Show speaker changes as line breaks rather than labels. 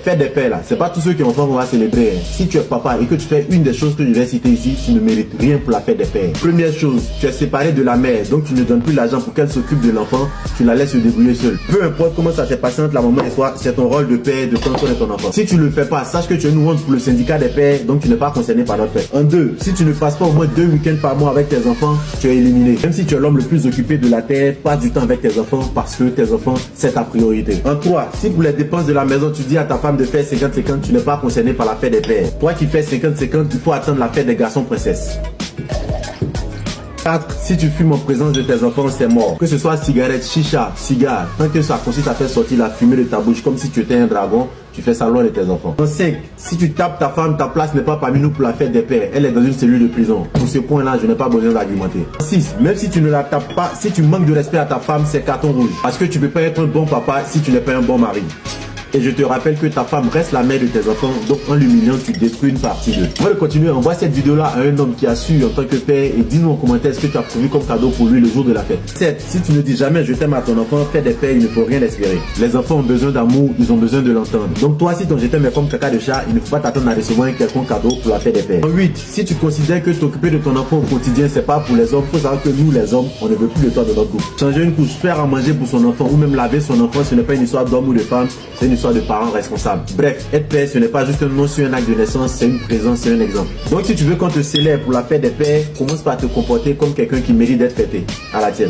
Fête des pères là, c'est pas tous ceux qui ont enfants qu'on va célébrer. Hein. Si tu es papa et que tu fais une des choses que je vais citer ici, tu ne mérites rien pour la fête des pères. Première chose, tu es séparé de la mère, donc tu ne donnes plus l'argent pour qu'elle s'occupe de l'enfant, tu la laisses se débrouiller seule. Peu importe comment ça s'est passé entre la maman et toi, c'est ton rôle de père de prendre soin de ton enfant. Si tu ne le fais pas, sache que tu es une honte pour le syndicat des pères, donc tu n'es pas concerné par notre fête. En deux, si tu ne passes pas au moins 2 week-ends par mois avec tes enfants, tu es éliminé. Même si tu es l'homme le plus occupé de la terre, passe du temps avec tes enfants parce que tes enfants, c'est ta priorité. En trois, si pour les dépenses de la maison, tu dis à ta femme de faire 50-50, tu n'es pas concerné par la fête des pères. Toi qui fais 50-50, il faut attendre la fête des garçons princesses. 4. Si tu fumes en présence de tes enfants, c'est mort. Que ce soit cigarette, chicha, cigare, tant que ça consiste à faire sortir la fumée de ta bouche comme si tu étais un dragon, tu fais ça loin de tes enfants. 5. Si tu tapes ta femme, ta place n'est pas parmi nous pour la fête des pères. Elle est dans une cellule de prison. Pour ce point-là, je n'ai pas besoin d'argumenter. 6. Même si tu ne la tapes pas, si tu manques de respect à ta femme, c'est carton rouge. Parce que tu ne peux pas être un bon papa si tu n'es pas un bon mari. Et je te rappelle que ta femme reste la mère de tes enfants, donc en l'humiliant, tu détruis une partie d'eux. Avant de continuer, envoie cette vidéo-là à un homme qui a su en tant que père et dis-nous en commentaire ce que tu as prévu comme cadeau pour lui le jour de la fête. 7. Si tu ne dis jamais je t'aime à ton enfant, fais des pères, il ne faut rien espérer. Les enfants ont besoin d'amour, ils ont besoin de l'entendre. Donc toi, si ton je t'aime est comme caca de chat, il ne faut pas t'attendre à recevoir un quelconque cadeau pour la fête des pères. 8. Si tu considères que t'occuper de ton enfant au quotidien, c'est pas pour les hommes, faut savoir que nous, les hommes, on ne veut plus de toi de notre groupe. Changer une couche, faire à manger pour son enfant ou même laver son enfant, ce n'est pas une histoire d'homme ou de femme, c'est une histoire de parents responsables. Bref, être père, ce n'est pas juste un nom sur un acte de naissance, c'est une présence, c'est un exemple. Donc si tu veux qu'on te célèbre pour la fête des pères, commence par te comporter comme quelqu'un qui mérite d'être fêté. À la tienne.